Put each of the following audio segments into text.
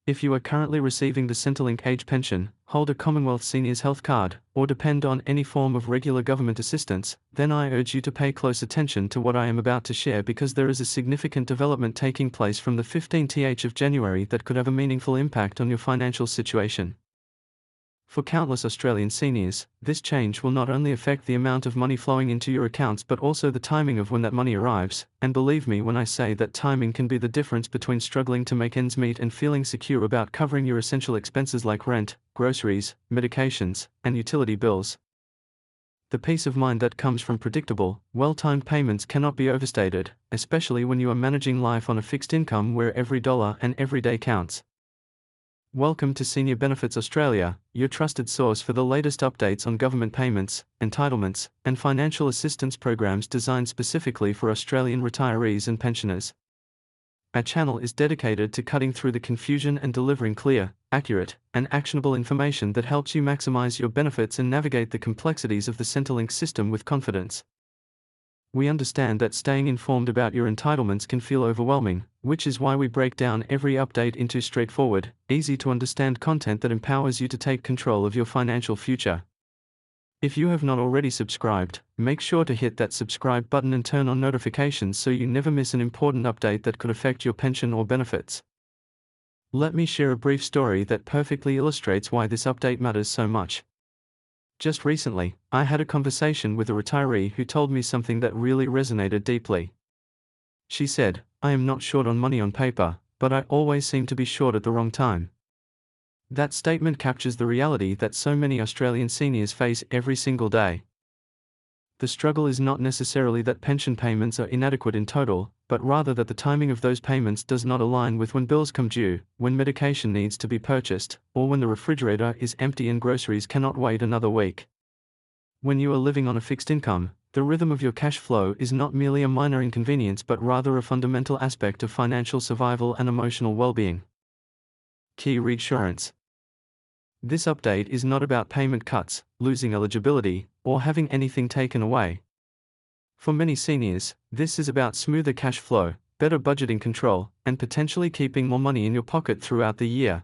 If you are currently receiving the Centrelink age pension, hold a Commonwealth Seniors Health Card, or depend on any form of regular government assistance, then I urge you to pay close attention to what I am about to share, because there is a significant development taking place from the 15th of January that could have a meaningful impact on your financial situation. For countless Australian seniors, this change will not only affect the amount of money flowing into your accounts but also the timing of when that money arrives, and believe me when I say that timing can be the difference between struggling to make ends meet and feeling secure about covering your essential expenses like rent, groceries, medications, and utility bills. The peace of mind that comes from predictable, well-timed payments cannot be overstated, especially when you are managing life on a fixed income where every dollar and every day counts. Welcome to Senior Benefits Australia, your trusted source for the latest updates on government payments, entitlements, and financial assistance programs designed specifically for Australian retirees and pensioners. Our channel is dedicated to cutting through the confusion and delivering clear, accurate, and actionable information that helps you maximize your benefits and navigate the complexities of the Centrelink system with confidence. We understand that staying informed about your entitlements can feel overwhelming, which is why we break down every update into straightforward, easy-to-understand content that empowers you to take control of your financial future. If you have not already subscribed, make sure to hit that subscribe button and turn on notifications so you never miss an important update that could affect your pension or benefits. Let me share a brief story that perfectly illustrates why this update matters so much. Just recently, I had a conversation with a retiree who told me something that really resonated deeply. She said, "I am not short on money on paper, but I always seem to be short at the wrong time." That statement captures the reality that so many Australian seniors face every single day. The struggle is not necessarily that pension payments are inadequate in total, but rather that the timing of those payments does not align with when bills come due, when medication needs to be purchased, or when the refrigerator is empty and groceries cannot wait another week. When you are living on a fixed income, the rhythm of your cash flow is not merely a minor inconvenience but rather a fundamental aspect of financial survival and emotional well-being. Key reassurance. This update is not about payment cuts, losing eligibility, or having anything taken away. For many seniors, this is about smoother cash flow, better budgeting control, and potentially keeping more money in your pocket throughout the year.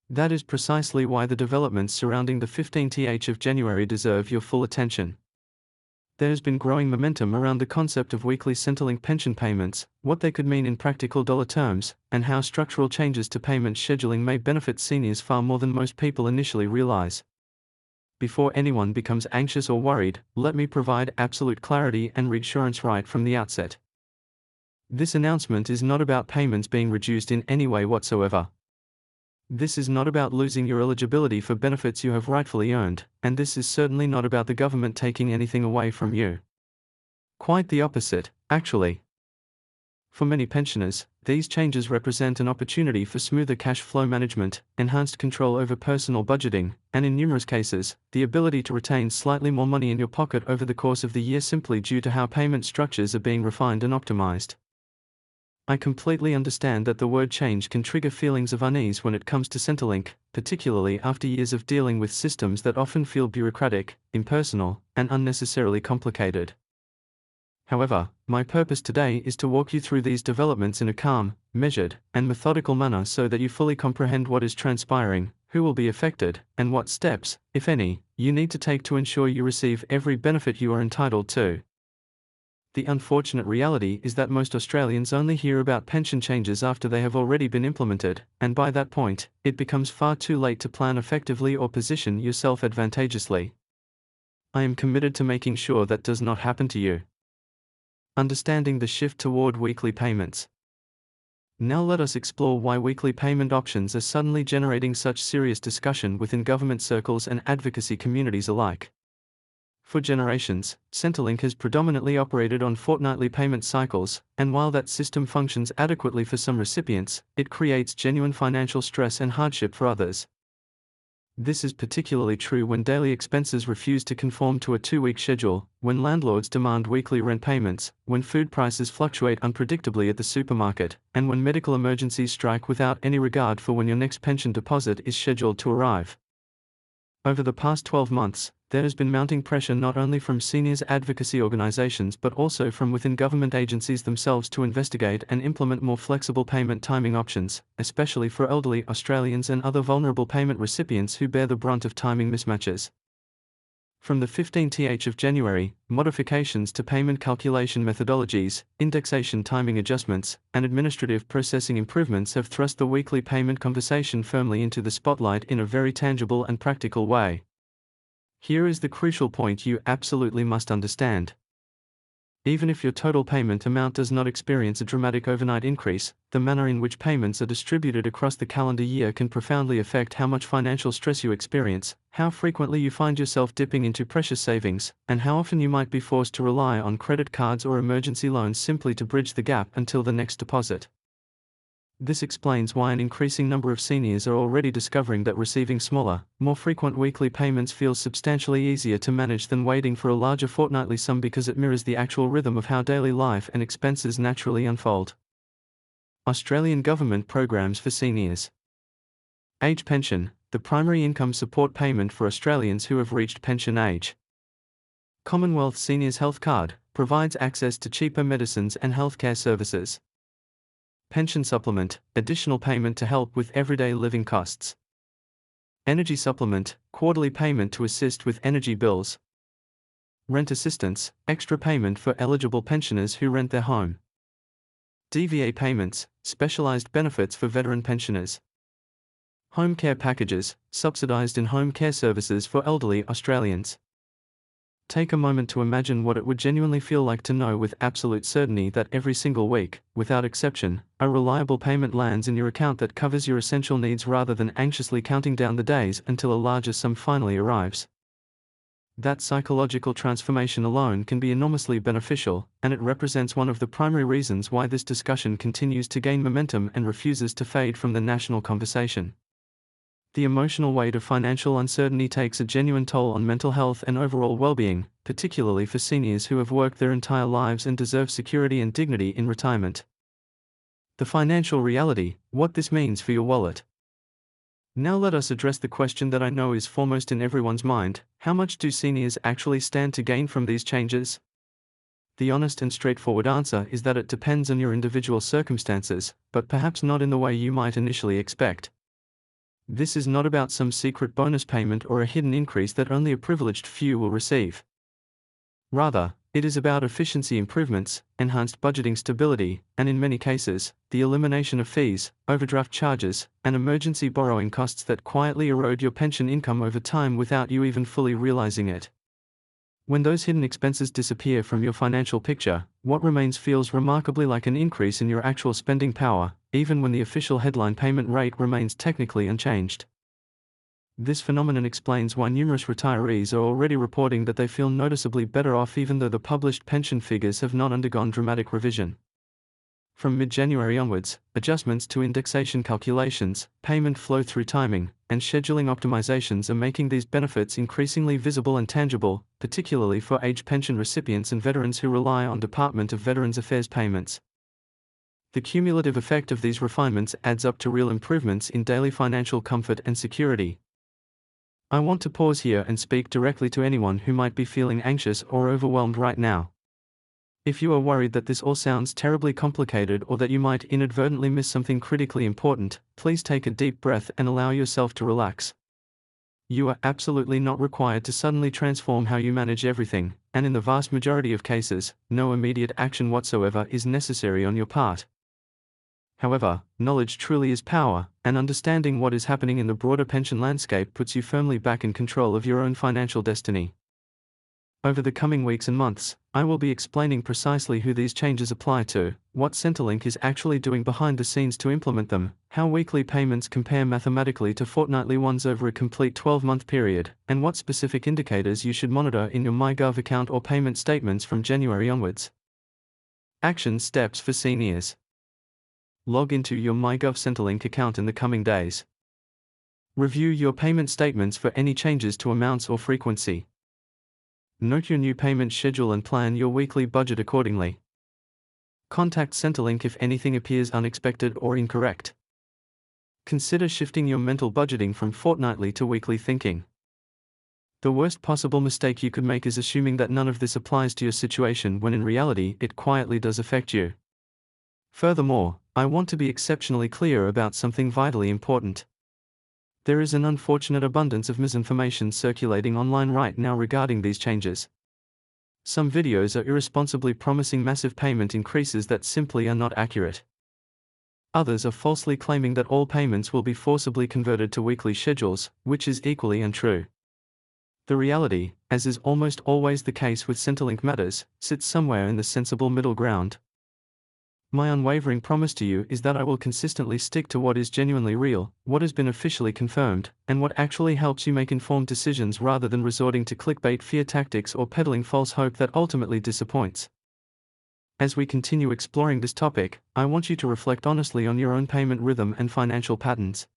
That is precisely why the developments surrounding the 15th of January deserve your full attention. There has been growing momentum around the concept of weekly Centrelink pension payments, what they could mean in practical dollar terms, and how structural changes to payment scheduling may benefit seniors far more than most people initially realize. Before anyone becomes anxious or worried, let me provide absolute clarity and reassurance right from the outset. This announcement is not about payments being reduced in any way whatsoever. This is not about losing your eligibility for benefits you have rightfully earned, and this is certainly not about the government taking anything away from you. Quite the opposite, actually. For many pensioners, these changes represent an opportunity for smoother cash flow management, enhanced control over personal budgeting, and in numerous cases, the ability to retain slightly more money in your pocket over the course of the year simply due to how payment structures are being refined and optimized. I completely understand that the word change can trigger feelings of unease when it comes to Centrelink, particularly after years of dealing with systems that often feel bureaucratic, impersonal, and unnecessarily complicated. However, my purpose today is to walk you through these developments in a calm, measured, and methodical manner so that you fully comprehend what is transpiring, who will be affected, and what steps, if any, you need to take to ensure you receive every benefit you are entitled to. The unfortunate reality is that most Australians only hear about pension changes after they have already been implemented, and by that point, it becomes far too late to plan effectively or position yourself advantageously. I am committed to making sure that does not happen to you. Understanding the shift toward weekly payments. Now let us explore why weekly payment options are suddenly generating such serious discussion within government circles and advocacy communities alike. For generations, Centrelink has predominantly operated on fortnightly payment cycles, and while that system functions adequately for some recipients, it creates genuine financial stress and hardship for others. This is particularly true when daily expenses refuse to conform to a 2-week schedule, when landlords demand weekly rent payments, when food prices fluctuate unpredictably at the supermarket, and when medical emergencies strike without any regard for when your next pension deposit is scheduled to arrive. Over the past 12 months, There has been mounting pressure not only from seniors advocacy organizations but also from within government agencies themselves to investigate and implement more flexible payment timing options, especially for elderly Australians and other vulnerable payment recipients who bear the brunt of timing mismatches. From the 15th of January, modifications to payment calculation methodologies, indexation timing adjustments, and administrative processing improvements have thrust the weekly payment conversation firmly into the spotlight in a very tangible and practical way. Here is the crucial point you absolutely must understand. Even if your total payment amount does not experience a dramatic overnight increase, the manner in which payments are distributed across the calendar year can profoundly affect how much financial stress you experience, how frequently you find yourself dipping into precious savings, and how often you might be forced to rely on credit cards or emergency loans simply to bridge the gap until the next deposit. This explains why an increasing number of seniors are already discovering that receiving smaller, more frequent weekly payments feels substantially easier to manage than waiting for a larger fortnightly sum because it mirrors the actual rhythm of how daily life and expenses naturally unfold. Australian government programs for seniors. Age pension, the primary income support payment for Australians who have reached pension age. Commonwealth Seniors Health Card provides access to cheaper medicines and healthcare services. Pension supplement, additional payment to help with everyday living costs. Energy supplement, quarterly payment to assist with energy bills. Rent assistance, extra payment for eligible pensioners who rent their home. DVA payments, specialised benefits for veteran pensioners. Home care packages, subsidised in-home care services for elderly Australians. Take a moment to imagine what it would genuinely feel like to know with absolute certainty that every single week, without exception, a reliable payment lands in your account that covers your essential needs rather than anxiously counting down the days until a larger sum finally arrives. That psychological transformation alone can be enormously beneficial, and it represents one of the primary reasons why this discussion continues to gain momentum and refuses to fade from the national conversation. The emotional weight of financial uncertainty takes a genuine toll on mental health and overall well-being, particularly for seniors who have worked their entire lives and deserve security and dignity in retirement. The financial reality, what this means for your wallet. Now let us address the question that I know is foremost in everyone's mind: how much do seniors actually stand to gain from these changes? The honest and straightforward answer is that it depends on your individual circumstances, but perhaps not in the way you might initially expect. This is not about some secret bonus payment or a hidden increase that only a privileged few will receive. Rather, it is about efficiency improvements, enhanced budgeting stability, and in many cases, the elimination of fees, overdraft charges, and emergency borrowing costs that quietly erode your pension income over time without you even fully realizing it. When those hidden expenses disappear from your financial picture, what remains feels remarkably like an increase in your actual spending power, even when the official headline payment rate remains technically unchanged. This phenomenon explains why numerous retirees are already reporting that they feel noticeably better off even though the published pension figures have not undergone dramatic revision. From mid-January onwards, adjustments to indexation calculations, payment flow-through timing, and scheduling optimizations are making these benefits increasingly visible and tangible, particularly for age pension recipients and veterans who rely on Department of Veterans Affairs payments. The cumulative effect of these refinements adds up to real improvements in daily financial comfort and security. I want to pause here and speak directly to anyone who might be feeling anxious or overwhelmed right now. If you are worried that this all sounds terribly complicated or that you might inadvertently miss something critically important, please take a deep breath and allow yourself to relax. You are absolutely not required to suddenly transform how you manage everything, and in the vast majority of cases, no immediate action whatsoever is necessary on your part. However, knowledge truly is power, and understanding what is happening in the broader pension landscape puts you firmly back in control of your own financial destiny. Over the coming weeks and months, I will be explaining precisely who these changes apply to, what Centrelink is actually doing behind the scenes to implement them, how weekly payments compare mathematically to fortnightly ones over a complete 12-month period, and what specific indicators you should monitor in your MyGov account or payment statements from January onwards. Action steps for seniors. Log into your MyGov Centrelink account in the coming days. Review your payment statements for any changes to amounts or frequency. Note your new payment schedule and plan your weekly budget accordingly. Contact Centrelink if anything appears unexpected or incorrect. Consider shifting your mental budgeting from fortnightly to weekly thinking. The worst possible mistake you could make is assuming that none of this applies to your situation when in reality it quietly does affect you. Furthermore, I want to be exceptionally clear about something vitally important. There is an unfortunate abundance of misinformation circulating online right now regarding these changes. Some videos are irresponsibly promising massive payment increases that simply are not accurate. Others are falsely claiming that all payments will be forcibly converted to weekly schedules, which is equally untrue. The reality, as is almost always the case with Centrelink matters, sits somewhere in the sensible middle ground. My unwavering promise to you is that I will consistently stick to what is genuinely real, what has been officially confirmed, and what actually helps you make informed decisions rather than resorting to clickbait fear tactics or peddling false hope that ultimately disappoints. As we continue exploring this topic, I want you to reflect honestly on your own payment rhythm and financial patterns.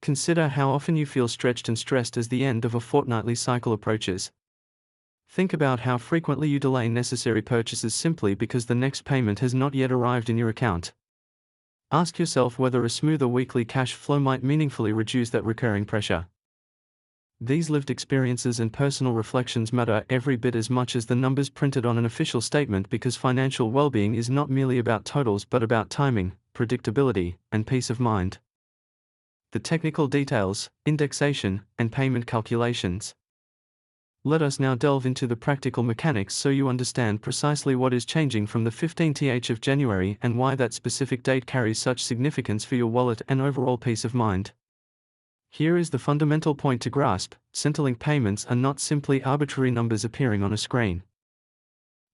Consider how often you feel stretched and stressed as the end of a fortnightly cycle approaches. Think about how frequently you delay necessary purchases simply because the next payment has not yet arrived in your account. Ask yourself whether a smoother weekly cash flow might meaningfully reduce that recurring pressure. These lived experiences and personal reflections matter every bit as much as the numbers printed on an official statement, because financial well-being is not merely about totals but about timing, predictability, and peace of mind. The technical details, indexation, and payment calculations. Let us now delve into the practical mechanics so you understand precisely what is changing from the 15th of January and why that specific date carries such significance for your wallet and overall peace of mind. Here is the fundamental point to grasp: Centrelink payments are not simply arbitrary numbers appearing on a screen.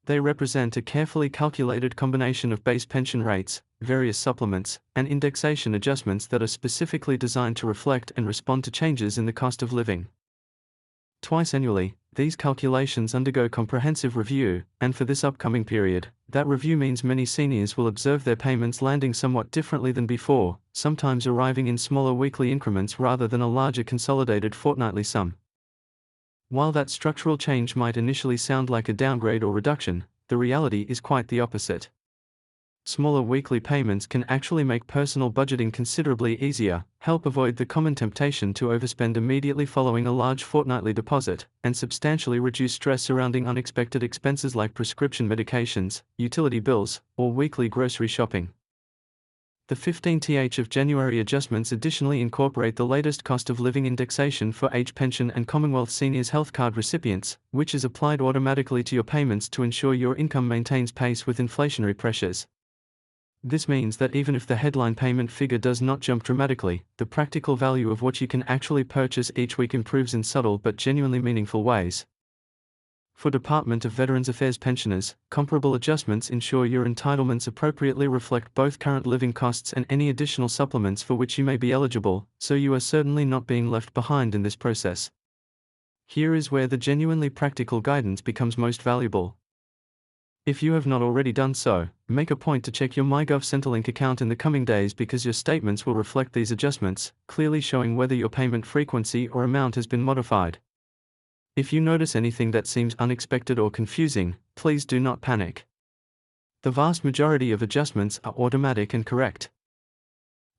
They represent a carefully calculated combination of base pension rates, various supplements, and indexation adjustments that are specifically designed to reflect and respond to changes in the cost of living. Twice annually, these calculations undergo comprehensive review, and for this upcoming period, that review means many seniors will observe their payments landing somewhat differently than before, sometimes arriving in smaller weekly increments rather than a larger consolidated fortnightly sum. While that structural change might initially sound like a downgrade or reduction, the reality is quite the opposite. Smaller weekly payments can actually make personal budgeting considerably easier, help avoid the common temptation to overspend immediately following a large fortnightly deposit, and substantially reduce stress surrounding unexpected expenses like prescription medications, utility bills, or weekly grocery shopping. The 15th of January adjustments additionally incorporate the latest cost of living indexation for age pension and Commonwealth Seniors Health Card recipients, which is applied automatically to your payments to ensure your income maintains pace with inflationary pressures. This means that even if the headline payment figure does not jump dramatically, the practical value of what you can actually purchase each week improves in subtle but genuinely meaningful ways. For Department of Veterans Affairs pensioners, comparable adjustments ensure your entitlements appropriately reflect both current living costs and any additional supplements for which you may be eligible, so you are certainly not being left behind in this process. Here is where the genuinely practical guidance becomes most valuable. If you have not already done so, make a point to check your MyGov Centrelink account in the coming days, because your statements will reflect these adjustments, clearly showing whether your payment frequency or amount has been modified. If you notice anything that seems unexpected or confusing, please do not panic. The vast majority of adjustments are automatic and correct.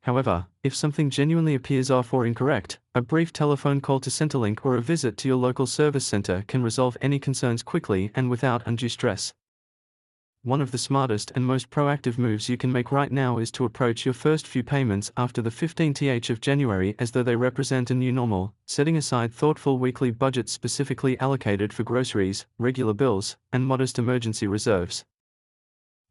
However, if something genuinely appears off or incorrect, a brief telephone call to Centrelink or a visit to your local service center can resolve any concerns quickly and without undue stress. One of the smartest and most proactive moves you can make right now is to approach your first few payments after the 15th of January as though they represent a new normal, setting aside thoughtful weekly budgets specifically allocated for groceries, regular bills, and modest emergency reserves.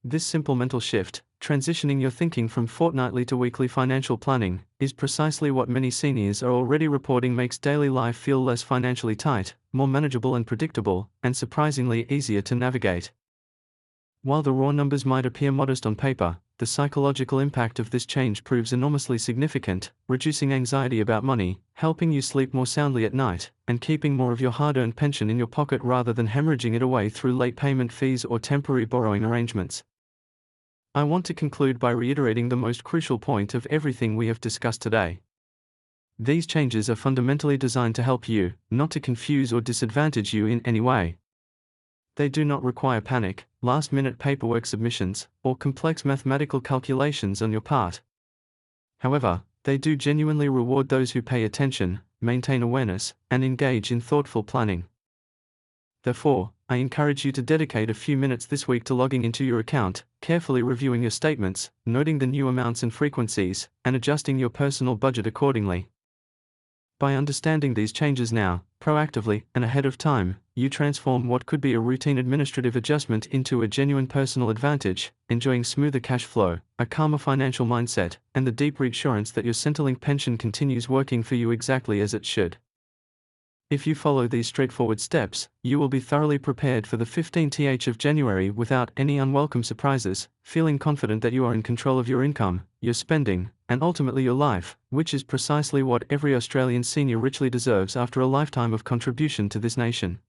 This simple mental shift, transitioning your thinking from fortnightly to weekly financial planning, is precisely what many seniors are already reporting makes daily life feel less financially tight, more manageable and predictable, and surprisingly easier to navigate. While the raw numbers might appear modest on paper, the psychological impact of this change proves enormously significant, reducing anxiety about money, helping you sleep more soundly at night, and keeping more of your hard-earned pension in your pocket rather than hemorrhaging it away through late payment fees or temporary borrowing arrangements. I want to conclude by reiterating the most crucial point of everything we have discussed today. These changes are fundamentally designed to help you, not to confuse or disadvantage you in any way. They do not require panic, last-minute paperwork submissions, or complex mathematical calculations on your part. However, they do genuinely reward those who pay attention, maintain awareness, and engage in thoughtful planning. Therefore, I encourage you to dedicate a few minutes this week to logging into your account, carefully reviewing your statements, noting the new amounts and frequencies, and adjusting your personal budget accordingly. By understanding these changes now, proactively, and ahead of time, you transform what could be a routine administrative adjustment into a genuine personal advantage, enjoying smoother cash flow, a calmer financial mindset, and the deep reassurance that your Centrelink pension continues working for you exactly as it should. If you follow these straightforward steps, you will be thoroughly prepared for the 15th of January without any unwelcome surprises, feeling confident that you are in control of your income, your spending, and ultimately your life, which is precisely what every Australian senior richly deserves after a lifetime of contribution to this nation.